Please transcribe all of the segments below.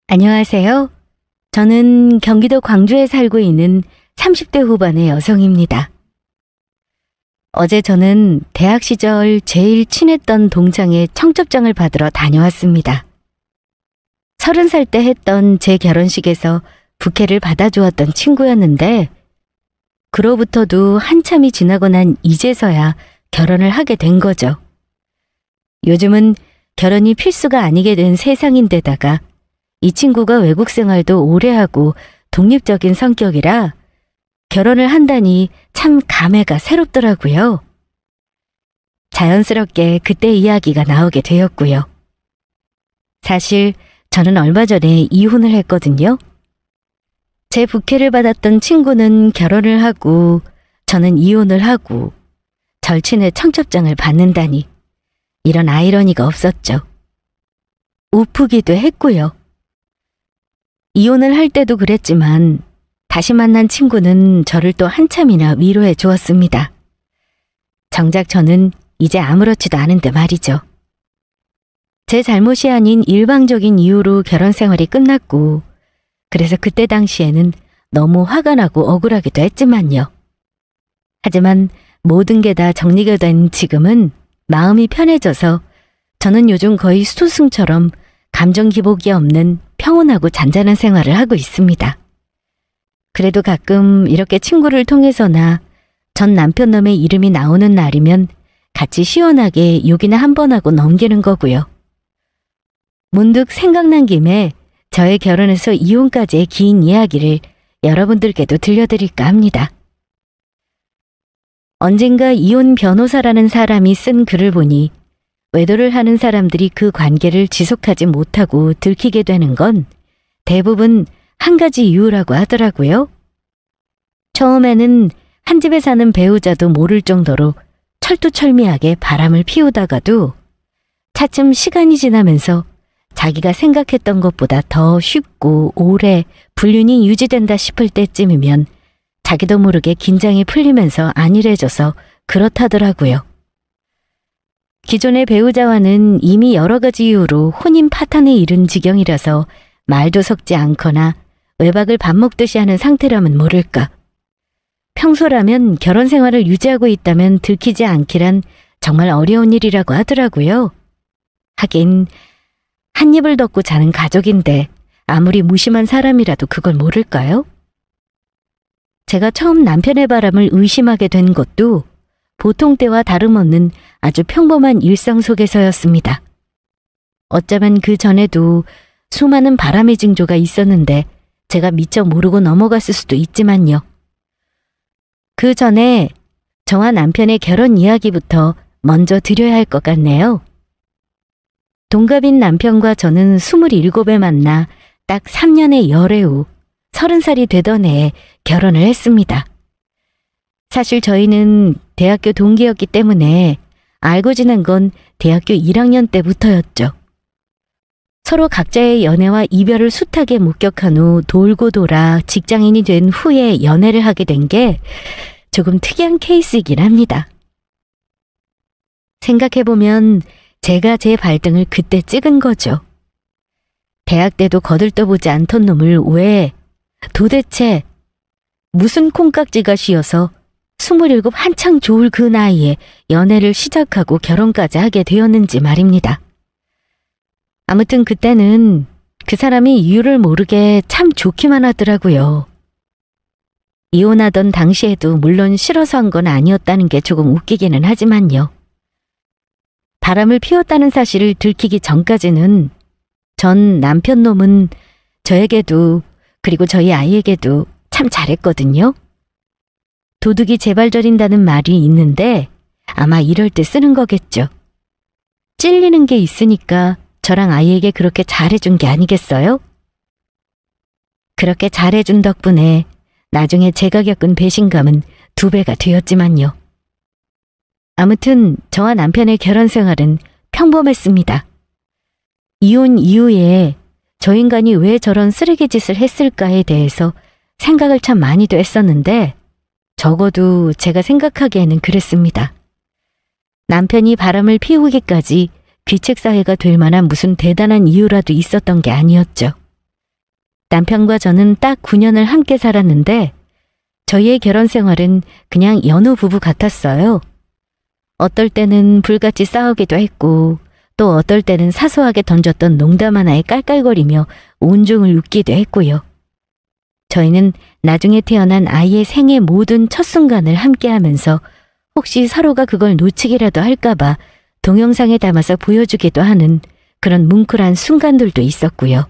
안녕하세요. 저는 경기도 광주에 살고 있는 30대 후반의 여성입니다. 어제 저는 대학 시절 제일 친했던 동창의 청첩장을 받으러 다녀왔습니다. 30살 때 했던 제 결혼식에서 부케를 받아주었던 친구였는데 그로부터도 한참이 지나고 난 이제서야 결혼을 하게 된 거죠. 요즘은 결혼이 필수가 아니게 된 세상인데다가 이 친구가 외국 생활도 오래 하고 독립적인 성격이라 결혼을 한다니 참 감회가 새롭더라고요. 자연스럽게 그때 이야기가 나오게 되었고요. 사실 저는 얼마 전에 이혼을 했거든요. 제 부케를 받았던 친구는 결혼을 하고 저는 이혼을 하고 절친의 청첩장을 받는다니 이런 아이러니가 없었죠. 우프기도 했고요. 이혼을 할 때도 그랬지만 다시 만난 친구는 저를 또 한참이나 위로해 주었습니다. 정작 저는 이제 아무렇지도 않은데 말이죠. 제 잘못이 아닌 일방적인 이유로 결혼 생활이 끝났고 그래서 그때 당시에는 너무 화가 나고 억울하기도 했지만요. 하지만 모든 게 다 정리가 된 지금은 마음이 편해져서 저는 요즘 거의 수도승처럼 감정 기복이 없는 평온하고 잔잔한 생활을 하고 있습니다. 그래도 가끔 이렇게 친구를 통해서나 전 남편 놈의 이름이 나오는 날이면 같이 시원하게 욕이나 한번 하고 넘기는 거고요. 문득 생각난 김에 저의 결혼에서 이혼까지의 긴 이야기를 여러분들께도 들려드릴까 합니다. 언젠가 이혼 변호사라는 사람이 쓴 글을 보니 외도를 하는 사람들이 그 관계를 지속하지 못하고 들키게 되는 건 대부분 한 가지 이유라고 하더라고요. 처음에는 한 집에 사는 배우자도 모를 정도로 철두철미하게 바람을 피우다가도 차츰 시간이 지나면서 자기가 생각했던 것보다 더 쉽고 오래 불륜이 유지된다 싶을 때쯤이면 자기도 모르게 긴장이 풀리면서 안일해져서 그렇다더라고요. 기존의 배우자와는 이미 여러 가지 이유로 혼인 파탄에 이른 지경이라서 말도 섞지 않거나 외박을 밥 먹듯이 하는 상태라면 모를까. 평소라면 결혼 생활을 유지하고 있다면 들키지 않기란 정말 어려운 일이라고 하더라고요. 하긴 한 입을 덮고 자는 가족인데 아무리 무심한 사람이라도 그걸 모를까요? 제가 처음 남편의 바람을 의심하게 된 것도 보통 때와 다름없는 아주 평범한 일상 속에서였습니다. 어쩌면 그 전에도 수많은 바람의 징조가 있었는데 제가 미처 모르고 넘어갔을 수도 있지만요. 그 전에 저와 남편의 결혼 이야기부터 먼저 드려야 할 것 같네요. 동갑인 남편과 저는 27에 만나 딱 3년의 열애 후 30살이 되던 해에 결혼을 했습니다. 사실 저희는 대학교 동기였기 때문에 알고 지낸 건 대학교 1학년 때부터였죠. 서로 각자의 연애와 이별을 숱하게 목격한 후 돌고 돌아 직장인이 된 후에 연애를 하게 된 게 조금 특이한 케이스이긴 합니다. 생각해보면 제가 제 발등을 그때 찍은 거죠. 대학 때도 거들떠보지 않던 놈을 왜 도대체 무슨 콩깍지가 씌어서 27 한창 좋을 그 나이에 연애를 시작하고 결혼까지 하게 되었는지 말입니다. 아무튼 그때는 그 사람이 이유를 모르게 참 좋기만 하더라고요. 이혼하던 당시에도 물론 싫어서 한 건 아니었다는 게 조금 웃기기는 하지만요. 바람을 피웠다는 사실을 들키기 전까지는 전 남편 놈은 저에게도 그리고 저희 아이에게도 참 잘했거든요. 도둑이 제발 저린다는 말이 있는데 아마 이럴 때 쓰는 거겠죠. 찔리는 게 있으니까 저랑 아이에게 그렇게 잘해준 게 아니겠어요? 그렇게 잘해준 덕분에 나중에 제가 겪은 배신감은 2배가 되었지만요. 아무튼 저와 남편의 결혼 생활은 평범했습니다. 이혼 이후에 저 인간이 왜 저런 쓰레기 짓을 했을까에 대해서 생각을 참 많이도 했었는데 적어도 제가 생각하기에는 그랬습니다. 남편이 바람을 피우기까지 귀책사회가 될 만한 무슨 대단한 이유라도 있었던 게 아니었죠. 남편과 저는 딱 9년을 함께 살았는데 저희의 결혼 생활은 그냥 연우 부부 같았어요. 어떨 때는 불같이 싸우기도 했고 또 어떨 때는 사소하게 던졌던 농담 하나에 깔깔거리며 온종을 웃기도 했고요. 저희는 나중에 태어난 아이의 생애 모든 첫 순간을 함께하면서 혹시 서로가 그걸 놓치기라도 할까봐 동영상에 담아서 보여주기도 하는 그런 뭉클한 순간들도 있었고요.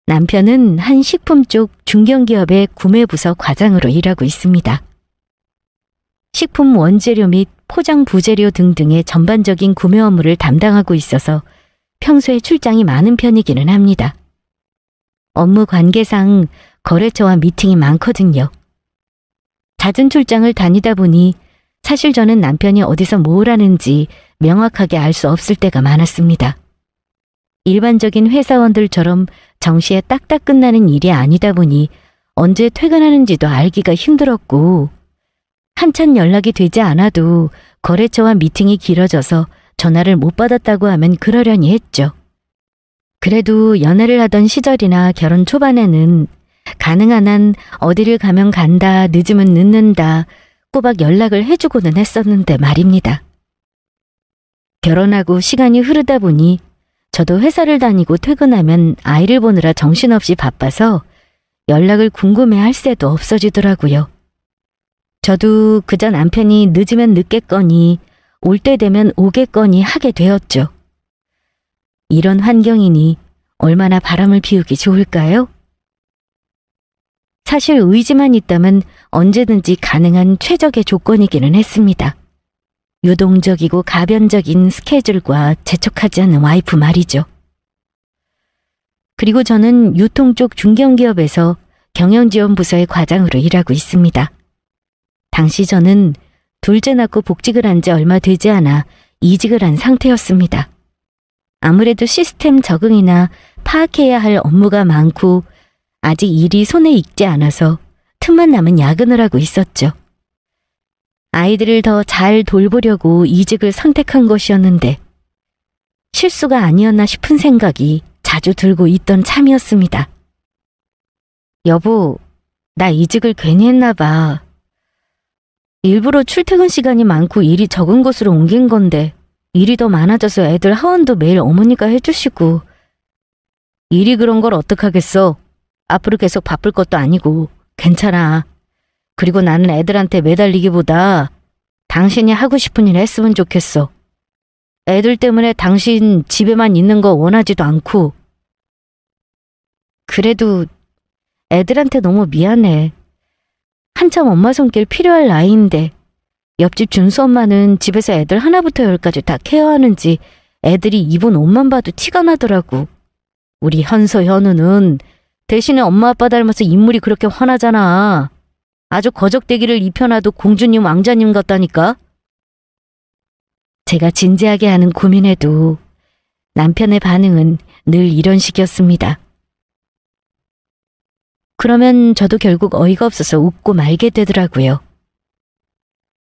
남편은 한 식품 쪽 중견기업의 구매부서 과장으로 일하고 있습니다. 식품 원재료 및 포장 부재료 등등의 전반적인 구매 업무를 담당하고 있어서 평소에 출장이 많은 편이기는 합니다. 업무 관계상 거래처와 미팅이 많거든요. 잦은 출장을 다니다 보니 사실 저는 남편이 어디서 뭘 하는지 명확하게 알 수 없을 때가 많았습니다. 일반적인 회사원들처럼 정시에 딱딱 끝나는 일이 아니다 보니 언제 퇴근하는지도 알기가 힘들었고 한참 연락이 되지 않아도 거래처와 미팅이 길어져서 전화를 못 받았다고 하면 그러려니 했죠. 그래도 연애를 하던 시절이나 결혼 초반에는 가능한 한 어디를 가면 간다, 늦으면 늦는다, 꼬박 연락을 해주고는 했었는데 말입니다. 결혼하고 시간이 흐르다 보니 저도 회사를 다니고 퇴근하면 아이를 보느라 정신없이 바빠서 연락을 궁금해할 새도 없어지더라고요. 저도 그저 남편이 늦으면 늦겠거니 올 때 되면 오겠거니 하게 되었죠. 이런 환경이니 얼마나 바람을 피우기 좋을까요? 사실 의지만 있다면 언제든지 가능한 최적의 조건이기는 했습니다. 유동적이고 가변적인 스케줄과 재촉하지 않는 와이프 말이죠. 그리고 저는 유통 쪽 중견기업에서 경영지원부서의 과장으로 일하고 있습니다. 당시 저는 둘째 낳고 복직을 한 지 얼마 되지 않아 이직을 한 상태였습니다. 아무래도 시스템 적응이나 파악해야 할 업무가 많고 아직 일이 손에 익지 않아서 틈만 나면 야근을 하고 있었죠. 아이들을 더 잘 돌보려고 이직을 선택한 것이었는데 실수가 아니었나 싶은 생각이 자주 들고 있던 참이었습니다. 여보, 나 이직을 괜히 했나 봐. 일부러 출퇴근 시간이 많고 일이 적은 곳으로 옮긴 건데 일이 더 많아져서 애들 하원도 매일 어머니가 해주시고 일이 그런 걸 어떡하겠어. 앞으로 계속 바쁠 것도 아니고 괜찮아. 그리고 나는 애들한테 매달리기보다 당신이 하고 싶은 일 했으면 좋겠어. 애들 때문에 당신 집에만 있는 거 원하지도 않고. 그래도 애들한테 너무 미안해. 한참 엄마 손길 필요할 나이인데 옆집 준수 엄마는 집에서 애들 하나부터 열까지 다 케어하는지 애들이 입은 옷만 봐도 티가 나더라고. 우리 현서 현우는 대신에 엄마 아빠 닮아서 인물이 그렇게 환하잖아. 아주 거적대기를 입혀놔도 공주님 왕자님 같다니까. 제가 진지하게 하는 고민에도 남편의 반응은 늘 이런 식이었습니다. 그러면 저도 결국 어이가 없어서 웃고 말게 되더라고요.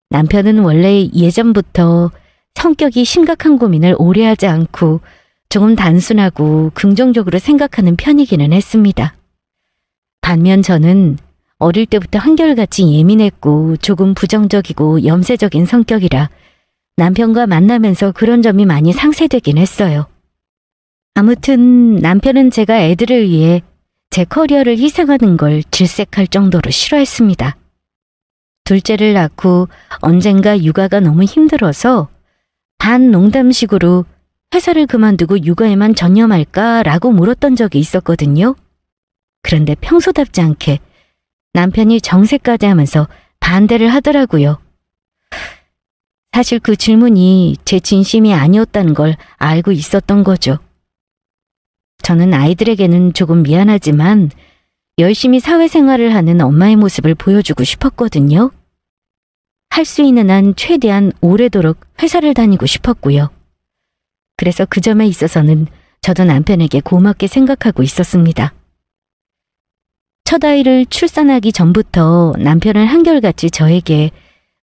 남편은 원래 예전부터 성격이 심각한 고민을 오래 하지 않고 조금 단순하고 긍정적으로 생각하는 편이기는 했습니다. 반면 저는 어릴 때부터 한결같이 예민했고 조금 부정적이고 염세적인 성격이라 남편과 만나면서 그런 점이 많이 상쇄되긴 했어요. 아무튼 남편은 제가 애들을 위해 제 커리어를 희생하는 걸 질색할 정도로 싫어했습니다. 둘째를 낳고 언젠가 육아가 너무 힘들어서 반 농담식으로 회사를 그만두고 육아에만 전념할까라고 물었던 적이 있었거든요. 그런데 평소답지 않게 남편이 정색까지 하면서 반대를 하더라고요. 사실 그 질문이 제 진심이 아니었다는 걸 알고 있었던 거죠. 저는 아이들에게는 조금 미안하지만 열심히 사회생활을 하는 엄마의 모습을 보여주고 싶었거든요. 할 수 있는 한 최대한 오래도록 회사를 다니고 싶었고요. 그래서 그 점에 있어서는 저도 남편에게 고맙게 생각하고 있었습니다. 첫 아이를 출산하기 전부터 남편은 한결같이 저에게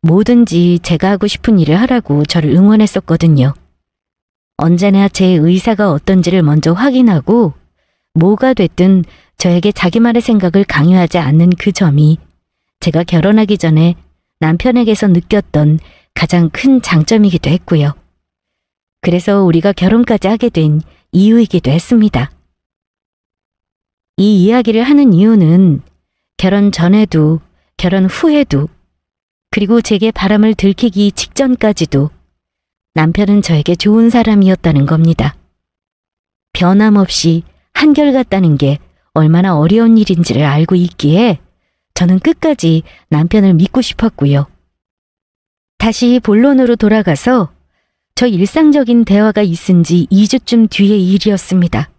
뭐든지 제가 하고 싶은 일을 하라고 저를 응원했었거든요. 언제나 제 의사가 어떤지를 먼저 확인하고 뭐가 됐든 저에게 자기만의 생각을 강요하지 않는 그 점이 제가 결혼하기 전에 남편에게서 느꼈던 가장 큰 장점이기도 했고요. 그래서 우리가 결혼까지 하게 된 이유이기도 했습니다. 이 이야기를 하는 이유는 결혼 전에도 결혼 후에도 그리고 제게 바람을 들키기 직전까지도 남편은 저에게 좋은 사람이었다는 겁니다. 변함없이 한결같다는 게 얼마나 어려운 일인지를 알고 있기에 저는 끝까지 남편을 믿고 싶었고요. 다시 본론으로 돌아가서 저 일상적인 대화가 있은 지 2주쯤 뒤의 일이었습니다.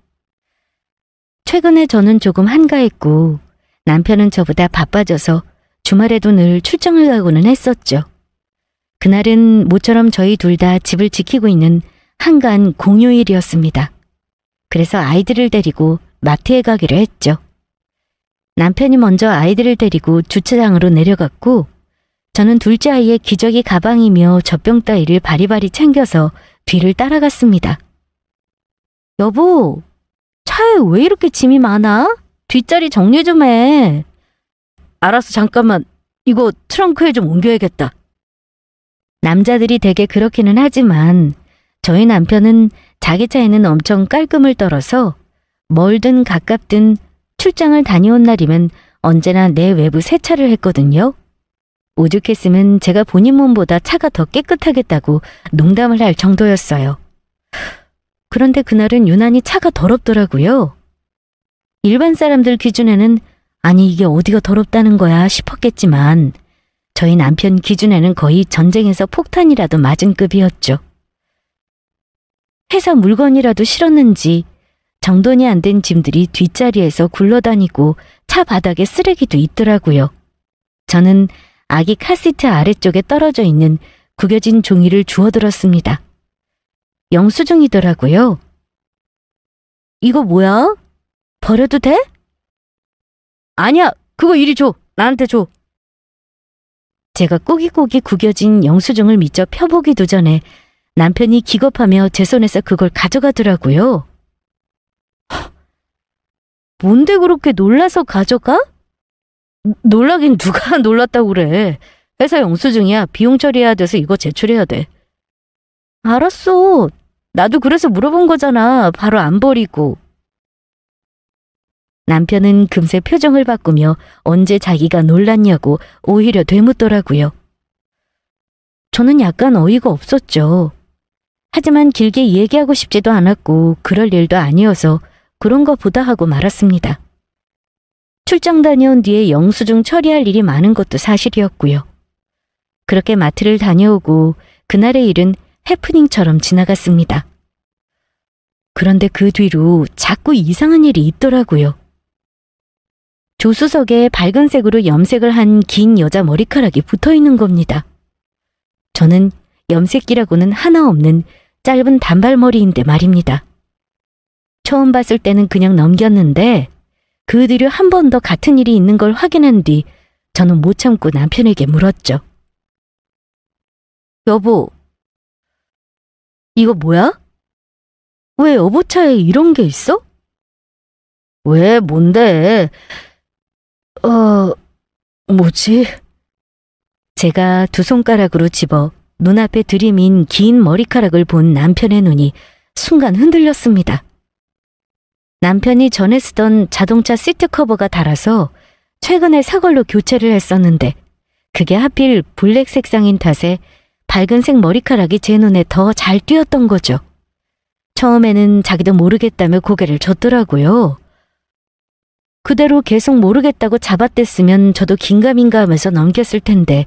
최근에 저는 조금 한가했고 남편은 저보다 바빠져서 주말에도 늘 출장을 가고는 했었죠. 그날은 모처럼 저희 둘 다 집을 지키고 있는 한가한 공휴일이었습니다. 그래서 아이들을 데리고 마트에 가기로 했죠. 남편이 먼저 아이들을 데리고 주차장으로 내려갔고 저는 둘째 아이의 기저귀 가방이며 젖병 따위를 바리바리 챙겨서 뒤를 따라갔습니다. 여보, 차에 왜 이렇게 짐이 많아? 뒷자리 정리 좀 해. 알았어, 잠깐만. 이거 트렁크에 좀 옮겨야겠다. 남자들이 대개 그렇기는 하지만 저희 남편은 자기 차에는 엄청 깔끔을 떨어서 멀든 가깝든 출장을 다녀온 날이면 언제나 내 외부 세차를 했거든요. 오죽했으면 제가 본인 몸보다 차가 더 깨끗하겠다고 농담을 할 정도였어요. 그런데 그날은 유난히 차가 더럽더라고요. 일반 사람들 기준에는 아니 이게 어디가 더럽다는 거야 싶었겠지만 저희 남편 기준에는 거의 전쟁에서 폭탄이라도 맞은 급이었죠. 회사 물건이라도 실었는지 정돈이 안 된 짐들이 뒷자리에서 굴러다니고 차 바닥에 쓰레기도 있더라고요. 저는 아기 카시트 아래쪽에 떨어져 있는 구겨진 종이를 주워들었습니다. 영수증이더라고요. 이거 뭐야? 버려도 돼? 아니야, 그거 이리 줘. 나한테 줘. 제가 꼬깃꼬깃 구겨진 영수증을 미처 펴보기도 전에 남편이 기겁하며 제 손에서 그걸 가져가더라고요. 뭔데 그렇게 놀라서 가져가? 놀라긴 누가 놀랐다고 그래. 회사 영수증이야. 비용 처리해야 돼서 이거 제출해야 돼. 알았어. 나도 그래서 물어본 거잖아. 바로 안 버리고. 남편은 금세 표정을 바꾸며 언제 자기가 놀랐냐고 오히려 되묻더라고요. 저는 약간 어이가 없었죠. 하지만 길게 얘기하고 싶지도 않았고 그럴 일도 아니어서 그런 거 보다 하고 말았습니다. 출장 다녀온 뒤에 영수증 처리할 일이 많은 것도 사실이었고요. 그렇게 마트를 다녀오고 그날의 일은 해프닝처럼 지나갔습니다. 그런데 그 뒤로 자꾸 이상한 일이 있더라고요. 조수석에 밝은 색으로 염색을 한 긴 여자 머리카락이 붙어 있는 겁니다. 저는 염색기라고는 하나 없는 짧은 단발머리인데 말입니다. 처음 봤을 때는 그냥 넘겼는데 그 뒤로 한 번 더 같은 일이 있는 걸 확인한 뒤 저는 못 참고 남편에게 물었죠. 여보, 이거 뭐야? 왜 여보차에 이런 게 있어? 왜, 뭔데? 뭐지? 제가 두 손가락으로 집어 눈앞에 들이민 긴 머리카락을 본 남편의 눈이 순간 흔들렸습니다. 남편이 전에 쓰던 자동차 시트 커버가 닳아서 최근에 새 걸로 교체를 했었는데 그게 하필 블랙 색상인 탓에 밝은색 머리카락이 제 눈에 더 잘 띄었던 거죠. 처음에는 자기도 모르겠다며 고개를 젓더라고요. 그대로 계속 모르겠다고 잡아댔으면 저도 긴가민가 하면서 넘겼을 텐데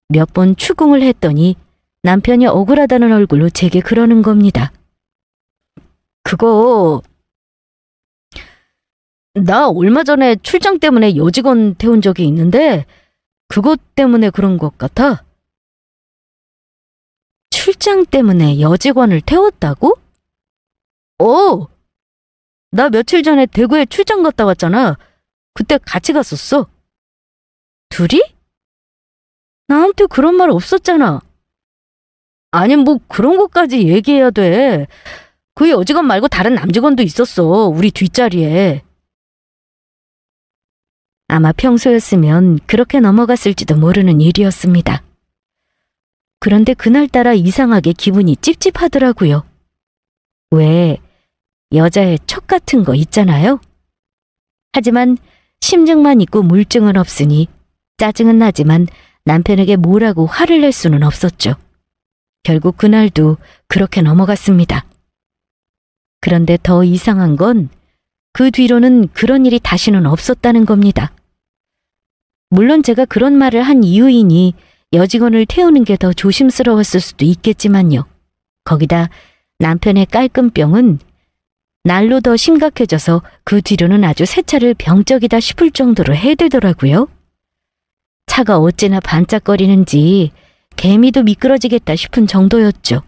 몇 번 추궁을 했더니 남편이 억울하다는 얼굴로 제게 그러는 겁니다. 그거 나 얼마 전에 출장 때문에 여직원 태운 적이 있는데 그것 때문에 그런 것 같아. 출장 때문에 여직원을 태웠다고? 나 며칠 전에 대구에 출장 갔다 왔잖아. 그때 같이 갔었어. 둘이? 나한테 그런 말 없었잖아. 아니 뭐 그런 것까지 얘기해야 돼. 그 여직원 말고 다른 남직원도 있었어. 우리 뒷자리에. 아마 평소였으면 그렇게 넘어갔을지도 모르는 일이었습니다. 그런데 그날따라 이상하게 기분이 찝찝하더라고요. 왜 여자의 촉 같은 거 있잖아요. 하지만 심증만 있고 물증은 없으니 짜증은 나지만 남편에게 뭐라고 화를 낼 수는 없었죠. 결국 그날도 그렇게 넘어갔습니다. 그런데 더 이상한 건 그 뒤로는 그런 일이 다시는 없었다는 겁니다. 물론 제가 그런 말을 한 이유이니 여직원을 태우는 게 더 조심스러웠을 수도 있겠지만요. 거기다 남편의 깔끔병은 날로 더 심각해져서 그 뒤로는 아주 새 차를 병적이다 싶을 정도로 해대더라고요. 차가 어찌나 반짝거리는지 개미도 미끄러지겠다 싶은 정도였죠.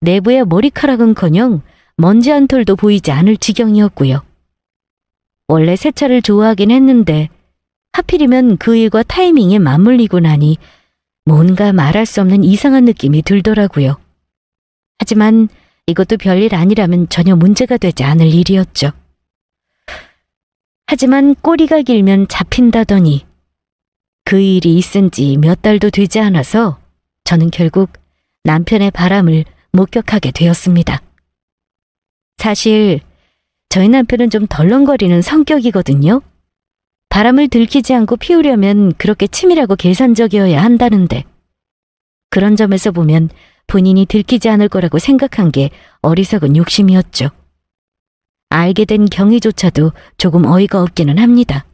내부의 머리카락은커녕 먼지 한 톨도 보이지 않을 지경이었고요. 원래 새 차를 좋아하긴 했는데 하필이면 그 일과 타이밍에 맞물리고 나니 뭔가 말할 수 없는 이상한 느낌이 들더라고요. 하지만 이것도 별일 아니라면 전혀 문제가 되지 않을 일이었죠. 하지만 꼬리가 길면 잡힌다더니 그 일이 있은 지 몇 달도 되지 않아서 저는 결국 남편의 바람을 목격하게 되었습니다. 사실 저희 남편은 좀 덜렁거리는 성격이거든요. 바람을 들키지 않고 피우려면 그렇게 치밀하고 계산적이어야 한다는데 그런 점에서 보면 본인이 들키지 않을 거라고 생각한 게 어리석은 욕심이었죠. 알게 된 경위조차도 조금 어이가 없기는 합니다.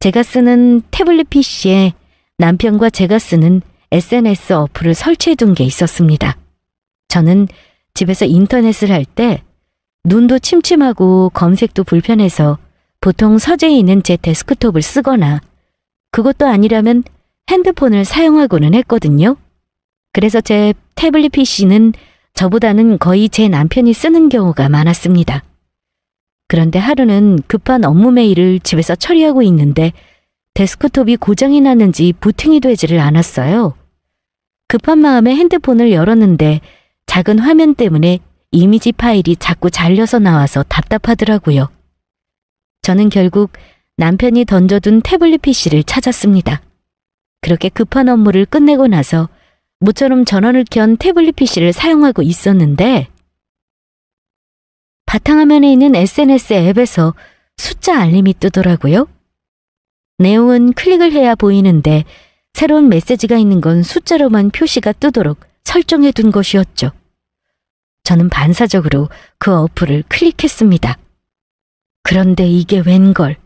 제가 쓰는 태블릿 PC에 남편과 제가 쓰는 SNS 어플을 설치해둔 게 있었습니다. 저는 집에서 인터넷을 할 때 눈도 침침하고 검색도 불편해서 보통 서재에 있는 제 데스크톱을 쓰거나 그것도 아니라면 핸드폰을 사용하고는 했거든요. 그래서 제 태블릿 PC는 저보다는 거의 제 남편이 쓰는 경우가 많았습니다. 그런데 하루는 급한 업무 메일을 집에서 처리하고 있는데 데스크톱이 고장이 났는지 부팅이 되지를 않았어요. 급한 마음에 핸드폰을 열었는데 작은 화면 때문에 이미지 파일이 자꾸 잘려서 나와서 답답하더라고요. 저는 결국 남편이 던져둔 태블릿 PC를 찾았습니다. 그렇게 급한 업무를 끝내고 나서 모처럼 전원을 켠 태블릿 PC를 사용하고 있었는데 바탕화면에 있는 SNS 앱에서 숫자 알림이 뜨더라고요. 내용은 클릭을 해야 보이는데 새로운 메시지가 있는 건 숫자로만 표시가 뜨도록 설정해 둔 것이었죠. 저는 반사적으로 그 어플을 클릭했습니다. 그런데 이게 웬걸.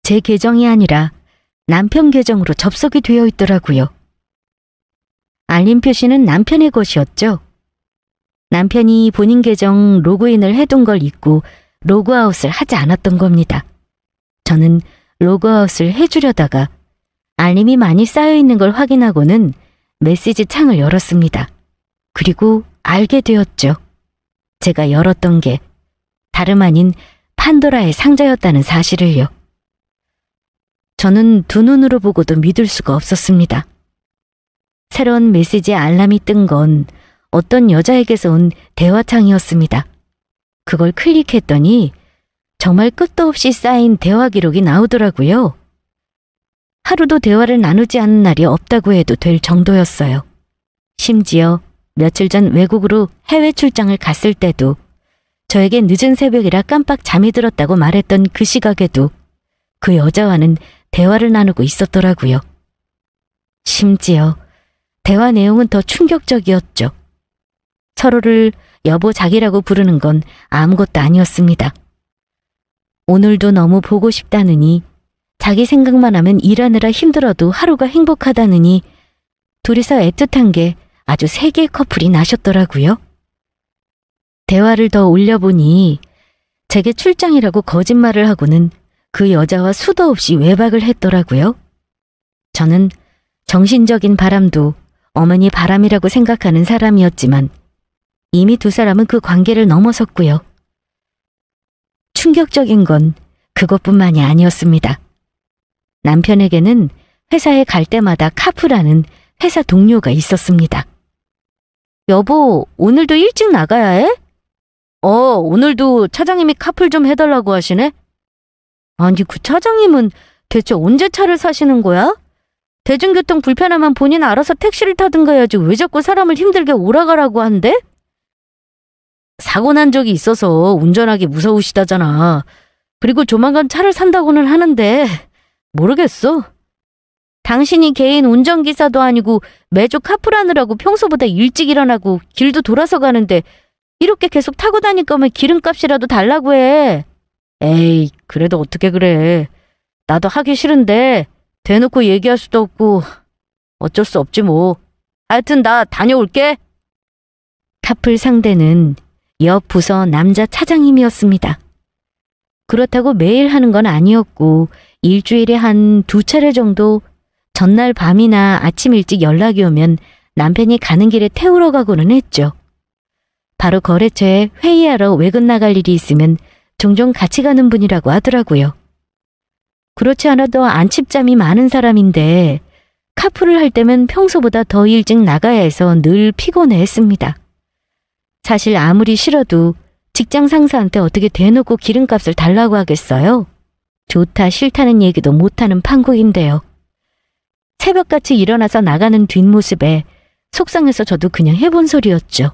제 계정이 아니라 남편 계정으로 접속이 되어 있더라고요. 알림 표시는 남편의 것이었죠. 남편이 본인 계정 로그인을 해둔 걸 잊고 로그아웃을 하지 않았던 겁니다. 저는 로그아웃을 해주려다가 알림이 많이 쌓여있는 걸 확인하고는 메시지 창을 열었습니다. 그리고 알게 되었죠. 제가 열었던 게 다름 아닌 판도라의 상자였다는 사실을요. 저는 두 눈으로 보고도 믿을 수가 없었습니다. 새로운 메시지 알람이 뜬 건 어떤 여자에게서 온 대화창이었습니다. 그걸 클릭했더니 정말 끝도 없이 쌓인 대화 기록이 나오더라고요. 하루도 대화를 나누지 않은 날이 없다고 해도 될 정도였어요. 심지어 며칠 전 외국으로 해외 출장을 갔을 때도 저에게 늦은 새벽이라 깜빡 잠이 들었다고 말했던 그 시각에도 그 여자와는 대화를 나누고 있었더라고요. 심지어 대화 내용은 더 충격적이었죠. 서로를 여보 자기라고 부르는 건 아무것도 아니었습니다. 오늘도 너무 보고 싶다느니 자기 생각만 하면 일하느라 힘들어도 하루가 행복하다느니 둘이서 애틋한 게 아주 세계의 커플이 나셨더라고요. 대화를 더 올려보니 제게 출장이라고 거짓말을 하고는 그 여자와 수도 없이 외박을 했더라고요. 저는 정신적인 바람도 어머니 바람이라고 생각하는 사람이었지만 이미 두 사람은 그 관계를 넘어섰고요. 충격적인 건 그것뿐만이 아니었습니다. 남편에게는 회사에 갈 때마다 카프라는 회사 동료가 있었습니다. 여보, 오늘도 일찍 나가야 해? 오늘도 차장님이 카풀 좀 해달라고 하시네? 아니, 그 차장님은 대체 언제 차를 사시는 거야? 대중교통 불편하면 본인 알아서 택시를 타든가 해야지 왜 자꾸 사람을 힘들게 오라가라고 한대? 사고 난 적이 있어서 운전하기 무서우시다잖아. 그리고 조만간 차를 산다고는 하는데 모르겠어. 당신이 개인 운전기사도 아니고 매주 카풀하느라고 평소보다 일찍 일어나고 길도 돌아서 가는데 이렇게 계속 타고 다닐 거면 기름값이라도 달라고 해. 에이, 그래도 어떻게 그래. 나도 하기 싫은데 대놓고 얘기할 수도 없고 어쩔 수 없지 뭐. 하여튼 나 다녀올게. 카풀 상대는 옆 부서 남자 차장님이었습니다. 그렇다고 매일 하는 건 아니었고 일주일에 한 2차례 정도 전날 밤이나 아침 일찍 연락이 오면 남편이 가는 길에 태우러 가고는 했죠. 바로 거래처에 회의하러 외근 나갈 일이 있으면 종종 같이 가는 분이라고 하더라고요. 그렇지 않아도 안집잠이 많은 사람인데 카풀을 할 때면 평소보다 더 일찍 나가야 해서 늘 피곤해했습니다. 사실 아무리 싫어도 직장 상사한테 어떻게 대놓고 기름값을 달라고 하겠어요? 좋다 싫다는 얘기도 못하는 판국인데요. 새벽같이 일어나서 나가는 뒷모습에 속상해서 저도 그냥 해본 소리였죠.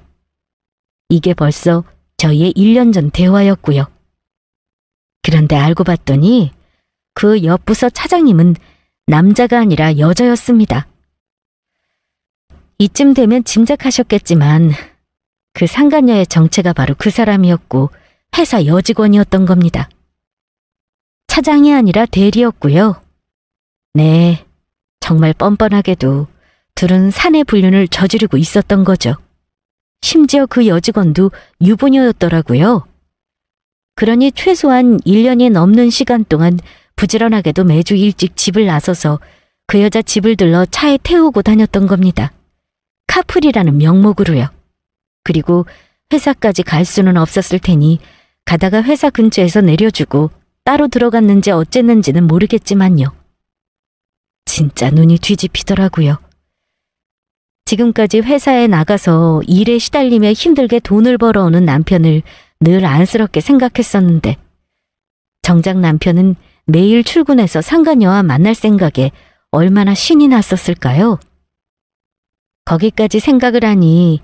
이게 벌써 저희의 1년 전 대화였고요. 그런데 알고 봤더니 그 옆부서 차장님은 남자가 아니라 여자였습니다. 이쯤 되면 짐작하셨겠지만 그 상간녀의 정체가 바로 그 사람이었고 회사 여직원이었던 겁니다. 차장이 아니라 대리였고요. 네, 정말 뻔뻔하게도 둘은 사내 불륜을 저지르고 있었던 거죠. 심지어 그 여직원도 유부녀였더라고요. 그러니 최소한 1년이 넘는 시간 동안 부지런하게도 매주 일찍 집을 나서서 그 여자 집을 들러 차에 태우고 다녔던 겁니다. 카풀이라는 명목으로요. 그리고 회사까지 갈 수는 없었을 테니 가다가 회사 근처에서 내려주고 따로 들어갔는지 어쨌는지는 모르겠지만요. 진짜 눈이 뒤집히더라고요. 지금까지 회사에 나가서 일에 시달리며 힘들게 돈을 벌어오는 남편을 늘 안쓰럽게 생각했었는데 정작 남편은 매일 출근해서 상간녀와 만날 생각에 얼마나 신이 났었을까요? 거기까지 생각을 하니